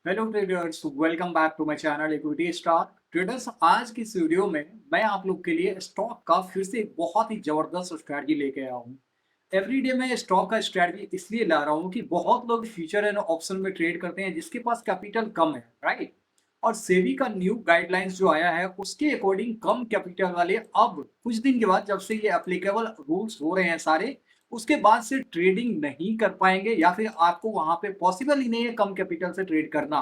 Hello traders, welcome back to my channel equity star traders. आज की इस video में मैं आप लोग के लिए स्टॉक का फिर से एक बहुत ही जबरदस्त स्ट्रैटेजी लेके आया हूँ। एवरीडे मैं स्टॉक का स्ट्रैटेजी इसलिए ला रहा हूँ कि बहुत लोग फ्यूचर एंड ऑप्शन में ट्रेड करते हैं जिसके पास कैपिटल कम है, राइट। और सेबी का न्यू गाइडलाइंस जो आया है उसके अकॉर्डिंग कम कैपिटल वाले अब कुछ दिन के बाद, जब से ये एप्लीकेबल रूल्स हो रहे हैं सारे, उसके बाद से ट्रेडिंग नहीं कर पाएंगे या फिर आपको वहां पे पॉसिबल ही नहीं है कम कैपिटल से ट्रेड करना।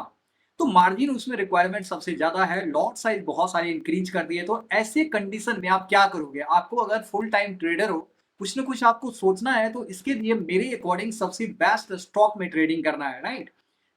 तो मार्जिन उसमें रिक्वायरमेंट सबसे ज्यादा है, लॉट साइज बहुत सारे इंक्रीज कर दिए। तो ऐसे कंडीशन में आप क्या करोगे? आपको अगर फुल टाइम ट्रेडर हो, कुछ ना कुछ आपको सोचना है, तो इसके लिए मेरे अकॉर्डिंग सबसे बेस्ट स्टॉक में ट्रेडिंग करना है, राइट।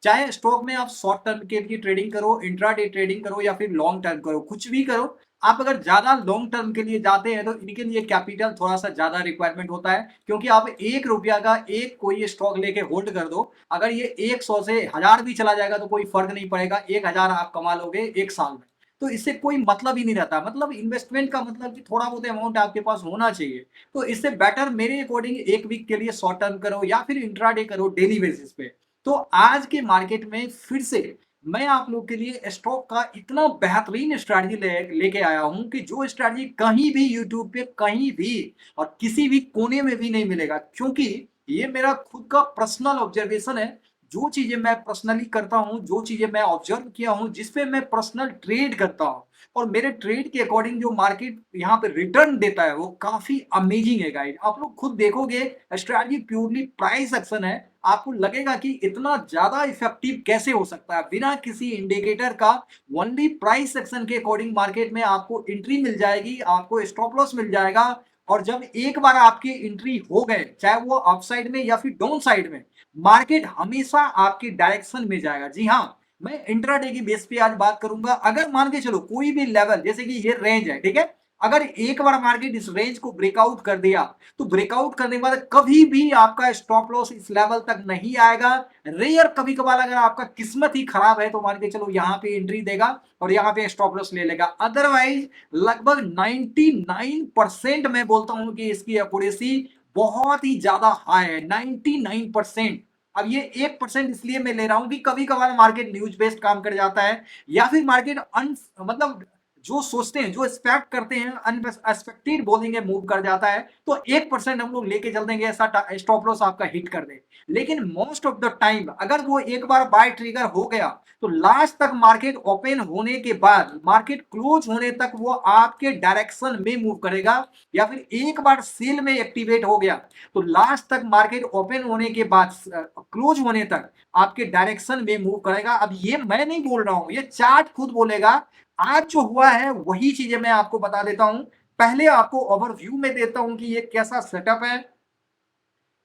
चाहे स्टॉक में आप शॉर्ट टर्म के लिए ट्रेडिंग करो, इंट्राडे ट्रेडिंग करो या फिर लॉन्ग टर्म करो, कुछ भी करो। आप अगर ज्यादा लॉन्ग टर्म के लिए जाते हैं तो इनके लिए कैपिटल थोड़ा सा ज्यादा रिक्वायरमेंट होता है, क्योंकि आप 1 रुपया का एक कोई स्टॉक लेके होल्ड कर दो, अगर ये 100 से 1000 भी चला जाएगा तो कोई फर्क नहीं पड़ेगा, 1000 आप कमा लोगे 1 साल में। तो इससे कोई मतलब ही नहीं रहता। मतलब इन्वेस्टमेंट का मतलब कि थोड़ा बहुत अमाउंट आपके पास होना चाहिए। तो इससे बेटर मेरे अकॉर्डिंग 1 वीक के लिए शॉर्ट टर्म करो या फिर इंट्राडे करो डेली बेसिस पे। तो आज के मार्केट में फिर से मैं आप लोग के लिए स्टॉक का इतना बेहतरीन स्ट्रैटेजी लेके आया हूं कि जो स्ट्रैटेजी कहीं भी यूट्यूब पे कहीं भी और किसी भी कोने में भी नहीं मिलेगा, क्योंकि ये मेरा खुद का पर्सनल ऑब्जर्वेशन है। जो चीजें मैं पर्सनली करता हूँ, जो चीजें मैं ऑब्जर्व किया हूँ, जिसपे मैं पर्सनल ट्रेड करता हूँ, और मेरे ट्रेड के अकॉर्डिंग जो मार्केट यहाँ पे रिटर्न देता है वो काफी अमेजिंग है गाइड। आप लोग खुद देखोगे, स्ट्रैटेजी प्योरली प्राइस एक्शन है। आपको लगेगा कि इतना ज्यादा इफेक्टिव कैसे हो सकता है बिना किसी इंडिकेटर का। ओनली प्राइस एक्शन के अकॉर्डिंग मार्केट में आपको एंट्री मिल जाएगी, आपको स्टॉप लॉस मिल जाएगा। और जब एक बार आपकी एंट्री हो गए, चाहे वो अपसाइड में या फिर डाउन साइड में, मार्केट हमेशा आपकी डायरेक्शन में जाएगा। जी हाँ, मैं इंट्राडे की बेस पे आज बात करूंगा। अगर मान के चलो कोई भी लेवल, जैसे कि ये रेंज है, ठीक है, अगर एक बार मार्केट इस रेंज को ब्रेकआउट कर दिया, तो ब्रेकआउट करने के बाद कभी भी आपका स्टॉप लॉस इस लेवल तक नहीं आएगा। रेयर कभी कभार अगर आपका किस्मत ही खराब है तो मान के चलो यहाँ पे एंट्री देगा और यहाँ पे स्टॉप लॉस ले लेगा। अदरवाइज लगभग 99% मैं बोलता हूं कि इसकी एक्यूरेसी बहुत ही ज्यादा हाई है, 99%। अब ये 1% इसलिए मैं ले रहा हूं कि कभी कभार मार्केट न्यूज बेस्ड काम कर जाता है, या फिर मार्केट मतलब जो सोचते हैं, जो एक्सपेक्ट करते हैं, अनएक्सपेक्टेड बोलेंगे मूव कर जाता है, तो 1% हम लोग लेके चल देंगे, ऐसा स्टॉप लॉस आपका हिट कर दे। लेकिन मोस्ट ऑफ द टाइम अगर वो एक बार बाय ट्रिगर हो गया, तो लास्ट तक मार्केट ओपन होने के बाद, मार्केट क्लोज होने तक वो आपके डायरेक्शन में मूव करेगा। या फिर एक बार सेल में एक्टिवेट हो गया तो लास्ट तक मार्केट ओपन होने के बाद क्लोज होने तक आपके डायरेक्शन में मूव करेगा। अब ये मैं नहीं बोल रहा हूं, ये चार्ट खुद बोलेगा। आज जो हुआ है वही चीजें मैं आपको बता देता हूं। पहले आपको ओवरव्यू में देता हूं कि ये कैसा सेटअप है,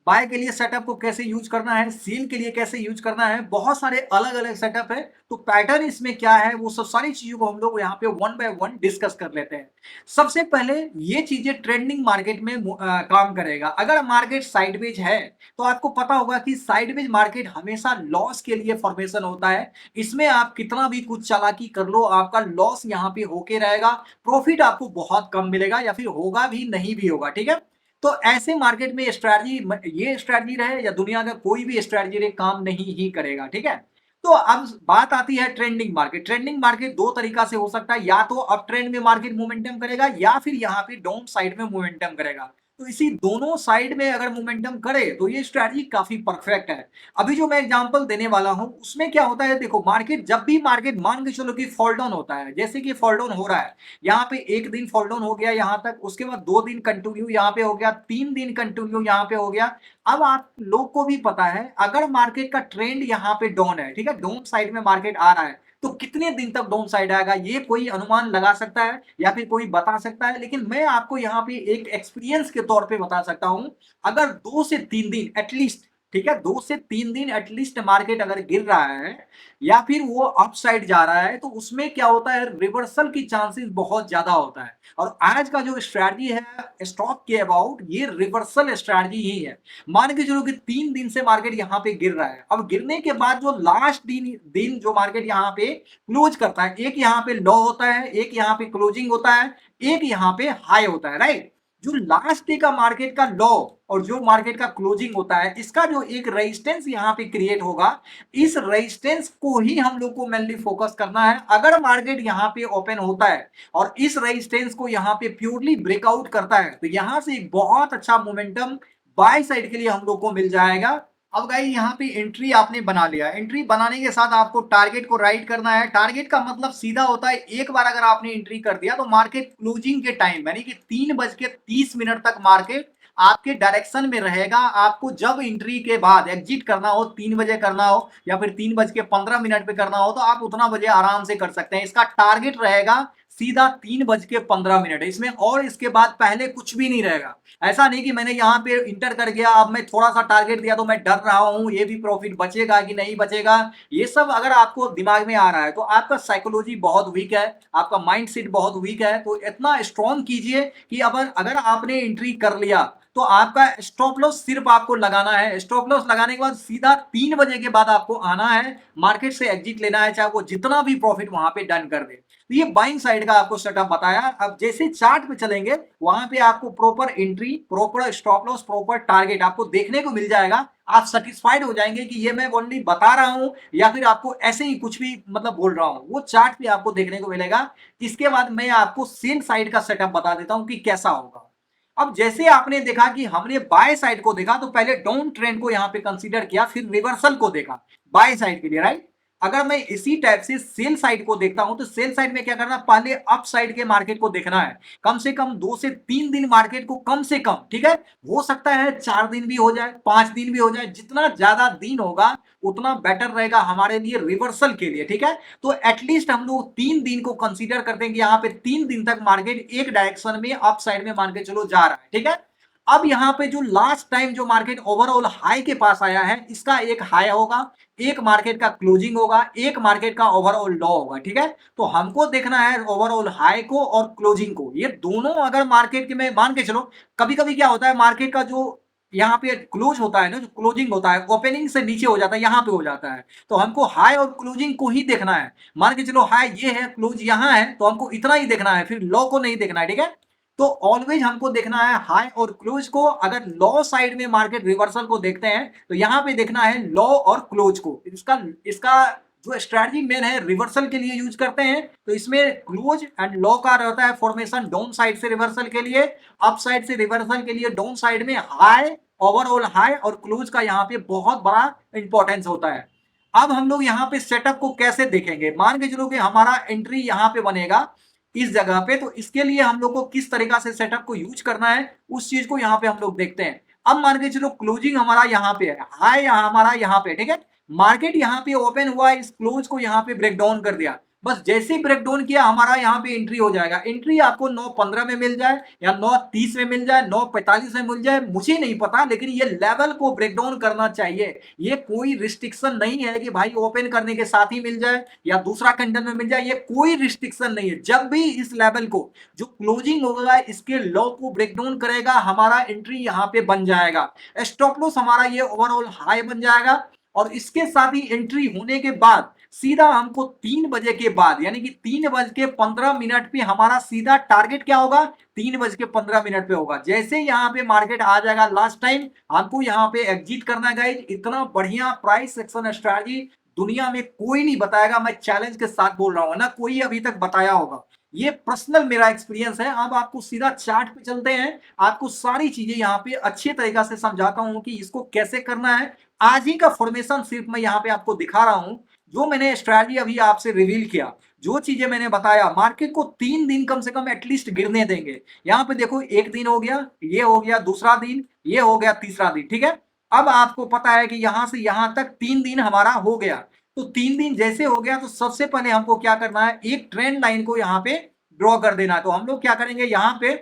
बाय के लिए सेटअप को कैसे यूज करना है, सेल के लिए कैसे यूज करना है, बहुत सारे अलग अलग सेटअप है। तो पैटर्न इसमें क्या है, वो सब सारी चीजों को हम लोग यहाँ पे वन बाय वन डिस्कस कर लेते हैं। सबसे पहले ये चीजें ट्रेंडिंग मार्केट में काम करेगा। अगर मार्केट साइडवेज है तो आपको पता होगा कि साइडवेज मार्केट हमेशा लॉस के लिए फॉर्मेशन होता है। इसमें आप कितना भी कुछ चालाकी कर लो, आपका लॉस यहाँ पे होके रहेगा, प्रॉफिट आपको बहुत कम मिलेगा या फिर होगा भी नहीं भी होगा, ठीक है। तो ऐसे मार्केट में स्ट्रैटेजी, ये स्ट्रैटेजी रहे या दुनिया का कोई भी स्ट्रैटेजी रहे, काम नहीं ही करेगा, ठीक है। तो अब बात आती है ट्रेंडिंग मार्केट। ट्रेंडिंग मार्केट दो तरीका से हो सकता है, या तो अप ट्रेंड में मार्केट मोमेंटम करेगा या फिर यहाँ पे डाउन साइड में मोमेंटम करेगा। तो इसी दोनों साइड में अगर मोमेंटम करे तो ये स्ट्रैटेजी काफी परफेक्ट है। अभी जो मैं एग्जांपल देने वाला हूं उसमें क्या होता है, देखो मार्केट जब भी मार्केट मान के चलो कि फॉल डाउन होता है, जैसे कि फॉल डाउन हो रहा है, यहाँ पे एक दिन फॉल डाउन हो गया यहाँ तक, उसके बाद 2 दिन कंटिन्यू यहाँ पे हो गया, 3 दिन कंटिन्यू यहाँ पे हो गया। अब आप लोग को भी पता है अगर मार्केट का ट्रेंड यहाँ पे डाउन है, ठीक है, डाउन साइड में मार्केट आ रहा है, तो कितने दिन तक डाउन साइड आएगा ये कोई अनुमान लगा सकता है या फिर कोई बता सकता है। लेकिन मैं आपको यहाँ पे एक एक्सपीरियंस के तौर पे बता सकता हूं, अगर 2 से 3 दिन एटलीस्ट, ठीक है, 2 से 3 दिन एटलीस्ट मार्केट अगर गिर रहा है या फिर वो अप साइड जा रहा है, तो उसमें क्या होता है, रिवर्सल की चांसेस बहुत ज्यादा होता है। और आज का जो स्ट्रैटेजी है स्टॉक के अबाउट, ये रिवर्सल स्ट्रैटेजी ही है। मान के चलो कि 3 दिन से मार्केट यहाँ पे गिर रहा है, अब गिरने के बाद जो लास्ट दिन दिन जो मार्केट यहाँ पे क्लोज करता है, एक यहाँ पे लो होता है, एक यहाँ पे क्लोजिंग होता है, एक यहाँ पे हाई होता है, राइट। जो लास्ट डे का मार्केट का लो और जो मार्केट का क्लोजिंग होता है, इसका जो एक रेजिस्टेंस यहाँ पे क्रिएट होगा, इस रेजिस्टेंस को ही हम लोग को मेनली फोकस करना है। अगर मार्केट यहाँ पे ओपन होता है और इस रेजिस्टेंस को यहाँ पे प्योरली ब्रेकआउट करता है, तो यहाँ से एक बहुत अच्छा मोमेंटम बाय साइड के लिए हम लोग को मिल जाएगा। अब गाइस यहाँ पे एंट्री आपने बना लिया, एंट्री बनाने के साथ आपको टारगेट को राइट करना है। टारगेट का मतलब सीधा होता है, एक बार अगर आपने एंट्री कर दिया तो मार्केट क्लोजिंग के टाइम यानी कि 3:30 तक मार्केट आपके डायरेक्शन में रहेगा। आपको जब एंट्री के बाद एग्जिट करना हो, 3 बजे करना हो या फिर 3:15 पे करना हो, तो आप उतना बजे आराम से कर सकते हैं। इसका टारगेट रहेगा सीधा 3:15। इसमें और इसके बाद पहले कुछ भी नहीं रहेगा। ऐसा नहीं कि मैंने यहाँ पे इंटर कर गया, अब मैं थोड़ा सा टारगेट दिया तो मैं डर रहा हूँ ये भी प्रॉफिट बचेगा कि नहीं बचेगा। ये सब अगर आपको दिमाग में आ रहा है तो आपका साइकोलॉजी बहुत वीक है, आपका माइंड सेट बहुत वीक है। तो इतना स्ट्रॉन्ग कीजिए कि अगर आपने एंट्री कर लिया तो आपका स्टॉप लॉस सिर्फ आपको लगाना है। स्टॉप लॉस लगाने के बाद सीधा 3 बजे के बाद आपको आना है, मार्केट से एग्जिट लेना है, चाहे वो जितना भी प्रॉफिट वहां पे डन कर दे। तो ये बाइंग साइड का आपको सेटअप बताया। अब जैसे चार्ट पे चलेंगे वहां पे आपको proper entry, proper stop loss, proper target आपको देखने को मिल जाएगा। आप सेटिस्फाइड हो जाएंगे कि ये मैं ओनली बता रहा हूं या फिर आपको ऐसे ही कुछ भी मतलब बोल रहा हूं, वो चार्ट पे आपको देखने को मिलेगा। इसके बाद मैं आपको सेल साइड का सेटअप बता देता हूं कि कैसा होगा। अब जैसे आपने देखा कि हमने बाय साइड को देखा तो पहले डाउन ट्रेंड को यहां पे कंसीडर किया, फिर रिवर्सल को देखा बाय साइड के लिए, राइट। अगर मैं इसी टाइप से सेल साइड को देखता हूं तो सेल साइड में क्या करना, पहले अप साइड के मार्केट को देखना है। कम से कम 2 से 3 दिन मार्केट को, कम से कम, ठीक है। हो सकता है 4 दिन भी हो जाए, 5 दिन भी हो जाए, जितना ज्यादा दिन होगा उतना बेटर रहेगा हमारे लिए रिवर्सल के लिए, ठीक है। तो एटलीस्ट हम लोग 3 दिन को कंसीडर करते हैं कि यहाँ पे 3 दिन तक मार्केट एक डायरेक्शन में अप साइड में मान के चलो जा रहा है, ठीक है। अब यहाँ पे जो लास्ट टाइम जो मार्केट ओवरऑल हाई के पास आया है, इसका एक हाई होगा, एक मार्केट का क्लोजिंग होगा, एक मार्केट का ओवरऑल लो होगा, ठीक है। तो हमको देखना है ओवरऑल हाई को और क्लोजिंग को, ये दोनों अगर मार्केट के में मान के चलो। कभी कभी क्या होता है, मार्केट का जो यहाँ पे क्लोज होता है ना, जो क्लोजिंग होता है ओपनिंग से नीचे हो जाता है, यहाँ पे हो जाता है। तो हमको हाई और क्लोजिंग को ही देखना है। मान के चलो हाई ये है, क्लोज यहाँ है, तो हमको इतना ही देखना है, फिर लो को नहीं देखना है, ठीक है। तो ऑलवेज हमको देखना है हाई और क्लोज को। अगर लो साइड में मार्केट रिवर्सल को देखते हैं तो यहाँ पे देखना है लो और क्लोज को। इसका इसका जो स्ट्रैटेजी मेन है रिवर्सल के लिए यूज करते हैं, तो इसमें क्लोज एंड लो का रहता है फॉर्मेशन डाउन साइड से रिवर्सल के लिए, अप साइड से रिवर्सल के लिए डाउन साइड में हाई, ओवरऑल हाई और क्लोज का यहाँ पे बहुत बड़ा इंपॉर्टेंस होता है। अब हम लोग यहाँ पे सेटअप को कैसे देखेंगे, मान के चलो कि हमारा एंट्री यहाँ पे बनेगा इस जगह पे, तो इसके लिए हम लोग को किस तरीका से सेटअप को यूज करना है उस चीज को यहाँ पे हम लोग देखते हैं। अब मान के चलो क्लोजिंग हमारा यहाँ पे है, हाई हमारा यहाँ पे, ठीक है। मार्केट यहाँ पे ओपन हुआ, इस क्लोज को यहाँ पे ब्रेक डाउन कर दिया, बस जैसे ही ब्रेक डाउन किया हमारा यहाँ पे एंट्री हो जाएगा। एंट्री आपको 9:15 में मिल जाए या 9:30 में मिल जाए, 9:45 में मिल जाए, मुझे नहीं पता, लेकिन ये लेवल को ब्रेक डाउन करना चाहिए। ये कोई रिस्ट्रिक्शन नहीं है कि भाई ओपन करने के साथ ही मिल जाए या दूसरा कैंडल में मिल जाए, ये कोई रिस्ट्रिक्शन नहीं है। जब भी इस लेवल को जो क्लोजिंग होगा इसके लो को ब्रेक डाउन करेगा, हमारा एंट्री यहाँ पे बन जाएगा, स्टॉप लॉस हमारा ये ओवरऑल हाई बन जाएगा। और इसके साथ ही एंट्री होने के बाद सीधा हमको 3 बजे के बाद यानी कि 3:15 पे हमारा सीधा टारगेट क्या होगा, 3:15 पे होगा। जैसे यहाँ पे मार्केट आ जाएगा लास्ट टाइम, हमको यहाँ पे एग्जिट करना है गाइज। इतना बढ़िया प्राइस एक्शन स्ट्रैटेजी दुनिया में कोई नहीं बताएगा, मैं चैलेंज के साथ बोल रहा हूँ ना, कोई अभी तक बताया होगा। ये पर्सनल मेरा एक्सपीरियंस है। अब आपको सीधा चार्ट पे चलते हैं, आपको सारी चीजें यहाँ पे अच्छे तरीका से समझाता हूँ कि इसको कैसे करना है। आज ही का फॉर्मेशन सिर्फ मैं यहाँ पे आपको दिखा रहा हूँ, जो मैंने स्ट्रैटेजी अभी आपसे रिवील किया, जो चीजें मैंने बताया, मार्केट को 3 दिन कम से कम एटलीस्ट गिरने देंगे। यहाँ पे देखो, एक दिन हो गया, ये हो गया दूसरा दिन, ये हो गया तीसरा दिन, ठीक है। अब आपको पता है कि यहां से यहां तक 3 दिन हमारा हो गया। तो 3 दिन जैसे हो गया तो सबसे पहले हमको क्या करना है, एक ट्रेंड लाइन को यहाँ पे ड्रॉ कर देना है। तो हम लोग क्या करेंगे, यहाँ पे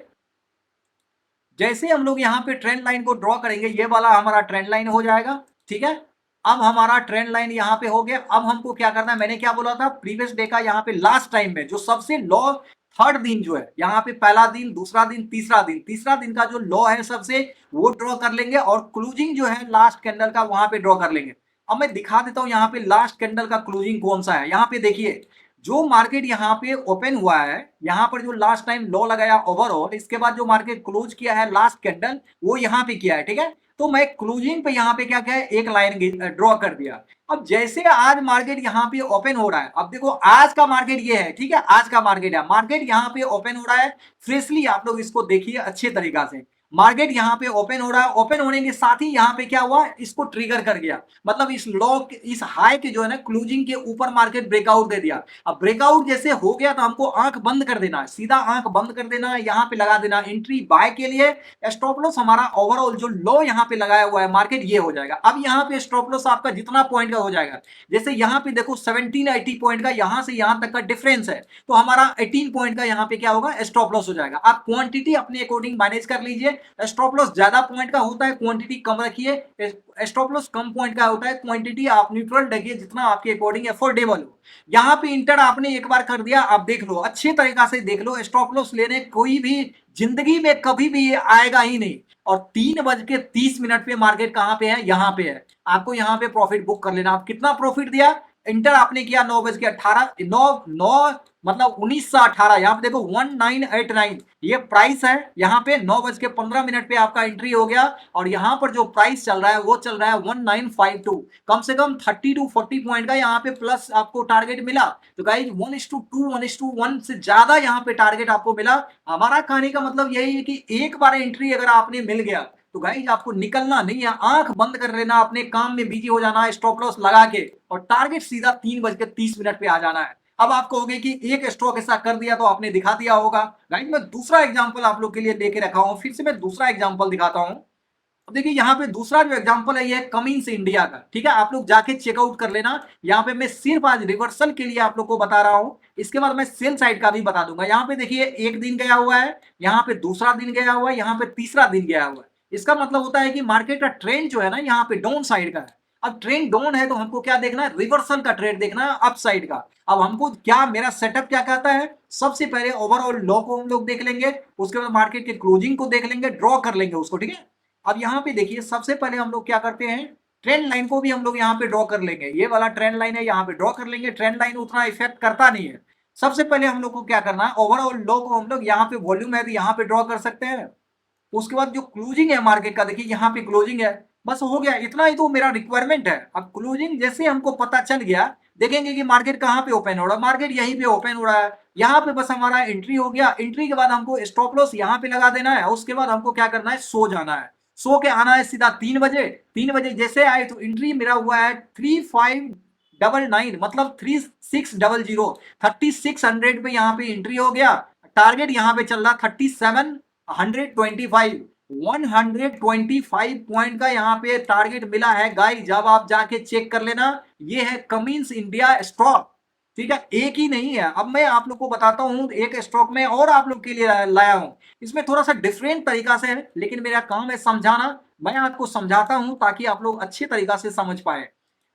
जैसे हम लोग यहाँ पे ट्रेंड लाइन को ड्रॉ करेंगे, ये वाला हमारा ट्रेंड लाइन हो जाएगा, ठीक है। अब हमारा ट्रेंड लाइन यहाँ पे हो गया। अब हमको क्या करना है, मैंने क्या बोला था प्रीवियस डे का, यहाँ पे लास्ट टाइम में जो सबसे लो थर्ड दिन जो है, यहाँ पे पहला दिन, दूसरा दिन, तीसरा दिन का जो लो है सबसे, वो ड्रॉ कर लेंगे और क्लोजिंग जो है लास्ट कैंडल का वहां पे ड्रॉ कर लेंगे। अब मैं दिखा देता हूँ यहाँ पे लास्ट कैंडल का क्लोजिंग कौन सा है। यहाँ पे देखिए जो मार्केट यहाँ पे ओपन हुआ है, यहाँ पर जो लास्ट टाइम लो लगाया ओवरऑल, इसके बाद जो मार्केट क्लोज किया है लास्ट कैंडल वो यहाँ पे किया है, ठीक है। तो मैं क्लोजिंग पे यहाँ पे क्या किया है, एक लाइन ड्रॉ कर दिया। अब जैसे आज मार्केट यहाँ पे ओपन हो रहा है, अब देखो आज का मार्केट ये है, ठीक है, आज का मार्केट है, मार्केट यहाँ पे ओपन हो रहा है फ्रेशली, आप लोग इसको देखिए अच्छे तरीका से। मार्केट यहाँ पे ओपन हो रहा है, ओपन होने के साथ ही यहाँ पे क्या हुआ, इसको ट्रिगर कर गया, मतलब इस लो इस हाई के जो है ना क्लोजिंग के ऊपर मार्केट ब्रेकआउट दे दिया। अब ब्रेकआउट जैसे हो गया तो हमको आंख बंद कर देना है, सीधा आंख बंद कर देना है, यहाँ पे लगा देना एंट्री बाय के लिए। स्टॉप लॉस हमारा ओवरऑल जो लो यहाँ पे लगाया हुआ है मार्केट ये हो जाएगा। अब यहाँ पे स्टॉप लॉस आपका जितना पॉइंट का हो जाएगा, जैसे यहाँ पे देखो 1780 पॉइंट का यहाँ से यहाँ तक का डिफरेंस है, तो हमारा 18 पॉइंट का यहाँ पे क्या होगा, स्टॉप लॉस हो जाएगा। आप क्वांटिटी अपने अकॉर्डिंग मैनेज कर लीजिए। स्टॉप लॉस ज्यादा पॉइंट का होता है, क्वांटिटी कम रखिए। स्टॉप लॉस कम पॉइंट का होता है, क्वांटिटी आप न्यूट्रल रखिए जितना आपके अकॉर्डिंग अफोर्डेबल हो। यहाँ पे इंटर आपने एक बार कर दिया, आप देख लो अच्छे तरीका से देख लो, स्टॉप लॉस लेने कोई भी जिंदगी में कभी भी आएगा ही नहीं। और 3:30 पे मार्केट कहां पे है, यहाँ पे है, आपको यहाँ पे प्रॉफिट बुक कर लेना। आप कितना प्रॉफिट दिया, इंटर आपने किया 9:18, 9 मतलब 1918, यहाँ पे देखो 1989 ये प्राइस है, यहाँ पे 9:15 पे आपका एंट्री हो गया। और यहाँ पर जो प्राइस चल रहा है वो चल रहा है 1952, कम से कम 30 to 40 पॉइंट का यहाँ पे प्लस आपको टारगेट मिला। तो गाइज 1:2 1:1 से ज्यादा यहाँ पे टारगेट आपको मिला। हमारा कहने का मतलब यही है कि एक बार एंट्री अगर आपने मिल गया तो गाइज आपको निकलना नहीं है, आंख बंद कर लेना, अपने काम में बिजी हो जाना है स्टॉप लॉस लगा के, और टारगेट सीधा 3:30 पे आ जाना है। अब आप कहोगे कि एक स्टॉक ऐसा कर दिया तो आपने दिखा दिया होगा। गाइज मैं दूसरा एग्जांपल आप लोग के लिए लेके रखा हूं, फिर से मैं दूसरा एग्जांपल दिखाता हूं। अब देखिए यहाँ पे दूसरा जो एग्जांपल है ये है कमिंस इंडिया का, ठीक है, आप लोग जाके चेकआउट कर लेना। यहाँ पे मैं सिर्फ आज रिवर्सल के लिए आप लोग को बता रहा हूँ, इसके बाद मैं सेल साइड का भी बता दूंगा। यहाँ पे देखिए एक दिन गया हुआ है, यहाँ पे दूसरा दिन गया हुआ है, यहाँ पे तीसरा दिन गया हुआ है। इसका मतलब होता है कि मार्केट का ट्रेंड जो है ना यहाँ पे डाउन साइड का है। अब ट्रेंड डाउन है तो हमको क्या देखना है, रिवर्सल का ट्रेड देखना है, अप साइड का। अब हमको क्या, मेरा सेटअप क्या कहता है, सबसे पहले ओवरऑल लो को हम लोग देख लेंगे, उसके बाद मार्केट के क्लोजिंग को देख लेंगे, ड्रॉ कर लेंगे उसको, ठीक है। अब यहाँ पे देखिए सबसे पहले हम लोग क्या करते हैं, ट्रेंड लाइन को भी हम लोग यहाँ पे ड्रॉ कर लेंगे। ये वाला ट्रेंड लाइन है, यहाँ पे ड्रॉ कर लेंगे। ट्रेंड लाइन उतना इफेक्ट करता नहीं है। सबसे पहले हम लोग को क्या करना है, ओवरऑल लो को हम लोग यहाँ पे वॉल्यूम है तो यहाँ पे ड्रॉ कर सकते हैं। उसके बाद जो क्लोजिंग है मार्केट का, देखिए यहाँ पे क्लोजिंग है, बस हो गया, इतना ही तो मेरा रिक्वायरमेंट है। अब क्लोजिंग जैसे हमको पता चल गया, देखेंगे कि मार्केट कहाँ पे ओपन हो रहा है, मार्केट यहीं पे ओपन हो रहा है, यहाँ पे बस हमारा एंट्री हो गया। एंट्री के बाद हमको स्टॉप लॉस यहाँ पे लगा देना है, उसके बाद हमको क्या करना है, सो जाना है। सो के आना है सीधा 3 बजे। 3 बजे जैसे आए तो एंट्री मेरा हुआ है 3599, मतलब 3600, 3600 पे यहाँ पे एंट्री हो गया। टारगेट यहाँ पे चल रहा 3725, 125 पॉइंट का यहाँ पे टारगेट मिला है गाइस। जब आप जाके चेक कर लेना, ये है कमिंस इंडिया स्टॉक, ठीक है, एक ही नहीं है। अब मैं आप लोग को बताता हूँ एक स्टॉक में और आप लोग के लिए लाया हूँ, इसमें थोड़ा सा डिफरेंट तरीका से है, लेकिन मेरा काम है समझाना। मैं आपको समझाता हूँ ताकि आप लोग अच्छे तरीका से समझ पाए।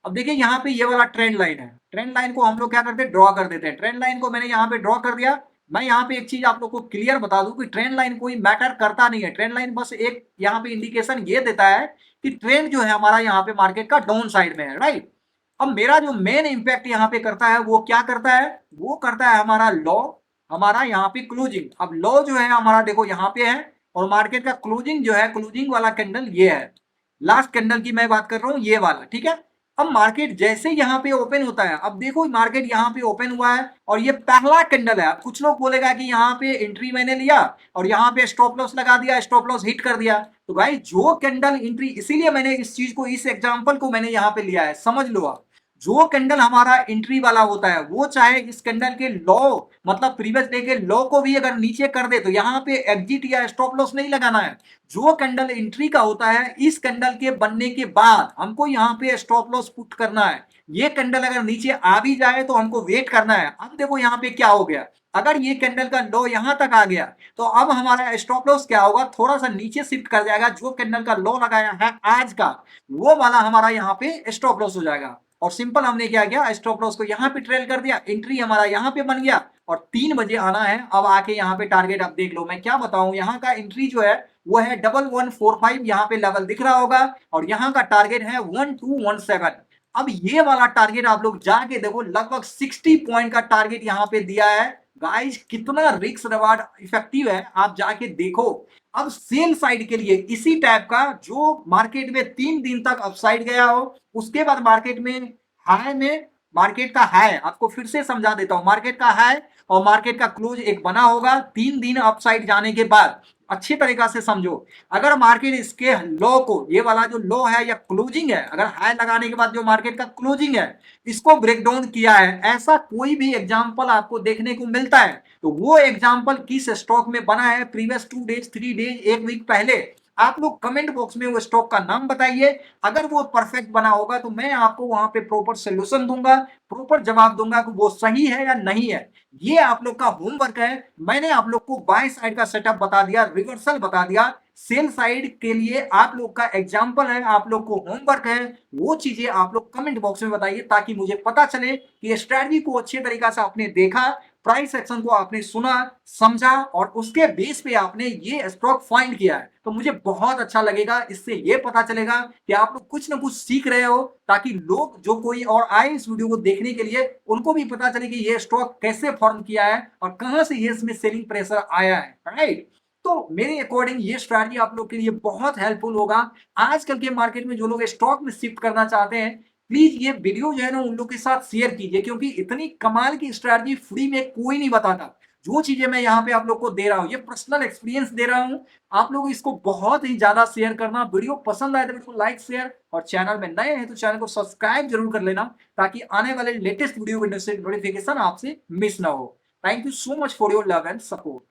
अब देखिए यहाँ पे ये वाला ट्रेंड लाइन है, ट्रेंड लाइन को हम लोग क्या करते हैं, ड्रॉ कर देते हैं। ट्रेंड लाइन को मैंने यहाँ पे ड्रॉ कर दिया। मैं यहाँ पे एक चीज आप लोग को क्लियर बता दूं कि ट्रेंड लाइन कोई मैटर करता नहीं है। ट्रेंड लाइन बस एक यहाँ पे इंडिकेशन ये देता है कि ट्रेंड जो है हमारा यहाँ पे मार्केट का डाउन साइड में है, राइट। अब मेरा जो मेन इंपैक्ट यहाँ पे करता है वो क्या करता है, वो करता है हमारा लो, हमारा यहाँ पे क्लोजिंग। अब लो जो है हमारा देखो यहाँ पे है, और मार्केट का क्लोजिंग जो है, क्लोजिंग वाला कैंडल ये है, लास्ट कैंडल की मैं बात कर रहा हूँ, ये वाला, ठीक है। अब मार्केट जैसे यहाँ पे ओपन होता है, अब देखो मार्केट यहाँ पे ओपन हुआ है और ये पहला कैंडल है। अब कुछ लोग बोलेगा कि यहाँ पे एंट्री मैंने लिया और यहाँ पे स्टॉप लॉस लगा दिया, स्टॉप लॉस हिट कर दिया। तो भाई जो कैंडल एंट्री, इसीलिए मैंने इस चीज को, इस एग्जांपल को मैंने यहाँ पे लिया है, समझ लो आप। जो कैंडल हमारा एंट्री वाला होता है वो चाहे इस कैंडल के लो, मतलब प्रीवियस डे के लो को भी अगर नीचे कर दे तो यहाँ पे एग्जिट या स्टॉप लॉस नहीं लगाना है। जो कैंडल एंट्री का होता है, इस कैंडल के बनने के बाद हमको यहाँ पे स्टॉप लॉस पुट करना है। ये कैंडल अगर नीचे आ भी जाए तो हमको वेट करना है। अब देखो यहाँ पे क्या हो गया, अगर ये कैंडल का लो यहाँ तक आ गया तो अब हमारा स्टॉप लॉस क्या होगा, थोड़ा सा नीचे शिफ्ट कर जाएगा। जो कैंडल का लो लगाया है आज का, वो वाला हमारा यहाँ पे स्टॉप लॉस हो जाएगा। और सिंपल हमने क्या किया, स्टॉप लॉस को यहाँ पे ट्रेल कर दिया, एंट्री हमारा यहाँ पे बन गया और 3 बजे आना है। अब आके यहाँ पे टारगेट, अब देख लो मैं क्या बताऊं, यहाँ का एंट्री जो है वो है 1145, यहाँ पे लेवल दिख रहा होगा, और यहाँ का टारगेट है 1217। अब ये वाला टारगेट आप लोग जाके देखो, लगभग 60 पॉइंट का टारगेट यहाँ पे दिया है गाइस। कितना रिस्क रिवार्ड इफेक्टिव है, आप जाके देखो। अब सेल साइड के लिए इसी टाइप का, जो मार्केट में 3 दिन तक अपसाइड गया हो, उसके बाद मार्केट में हाई में, मार्केट का हाई आपको फिर से समझा देता हूं, मार्केट का हाई और मार्केट का क्लोज एक बना होगा 3 दिन अपसाइड जाने के बाद। अच्छी तरीका से समझो, अगर मार्केट इसके लो को, ये वाला जो लो है या क्लोजिंग है, अगर हाई लगाने के बाद जो मार्केट का क्लोजिंग है, इसको ब्रेक डाउन किया है, ऐसा कोई भी एग्जांपल आपको देखने को मिलता है, तो वो एग्जांपल किस स्टॉक में बना है प्रीवियस 2 डेज 3 डेज 1 वीक पहले, आप लोग कमेंट बॉक्स में वो स्टॉक का नाम बताइए। अगर वो परफेक्ट बना होगा तो मैं आपको वहां पे प्रॉपर सोल्यूशन दूंगा, प्रॉपर जवाब दूंगा कि वो सही है या नहीं है। ये आप लोग का होमवर्क है। मैंने आप लोग को बाय साइड का सेटअप बता दिया, रिवर्सल बता दिया, सेल साइड के लिए आप लोग का एग्जाम्पल है, आप लोग को होमवर्क है। वो चीजें आप लोग कमेंट बॉक्स में बताइए ताकि मुझे पता चले कि स्ट्रैटेजी को अच्छे तरीका से आपने देखा, प्राइस एक्शन को आपने सुना, समझा और उसके बेस पे आपने ये स्टॉक फाइंड किया है। तो मुझे बहुत अच्छा लगेगा, इससे ये पता चलेगा कि आप लोग कुछ ना कुछ सीख रहे हो, ताकि लोग जो कोई और आए इस वीडियो को देखने के लिए, उनको भी पता चले कि ये स्टॉक कैसे फॉर्म किया है और कहां से ये इसमें सेलिंग प्रेशर आया है। राइट, तो मेरे अकॉर्डिंग ये स्ट्रैटेजी आप लोग के लिए बहुत हेल्पफुल होगा। आजकल के मार्केट में जो लोग स्टॉक में शिफ्ट करना चाहते हैं, प्लीज ये वीडियो जो है ना उन लोग के साथ शेयर कीजिए, क्योंकि इतनी कमाल की स्ट्रैटेजी फ्री में कोई नहीं बताता। जो चीजें मैं यहाँ पे आप लोग को दे रहा हूँ, ये पर्सनल एक्सपीरियंस दे रहा हूँ। आप लोग इसको बहुत ही ज्यादा शेयर करना, वीडियो पसंद आए तो वीडियो को लाइक शेयर, और चैनल में नए हैं तो चैनल को सब्सक्राइब जरूर कर लेना, ताकि आने वाले लेटेस्ट वीडियो नोटिफिकेशन आपसे मिस ना हो। Thank you so much for your love and support.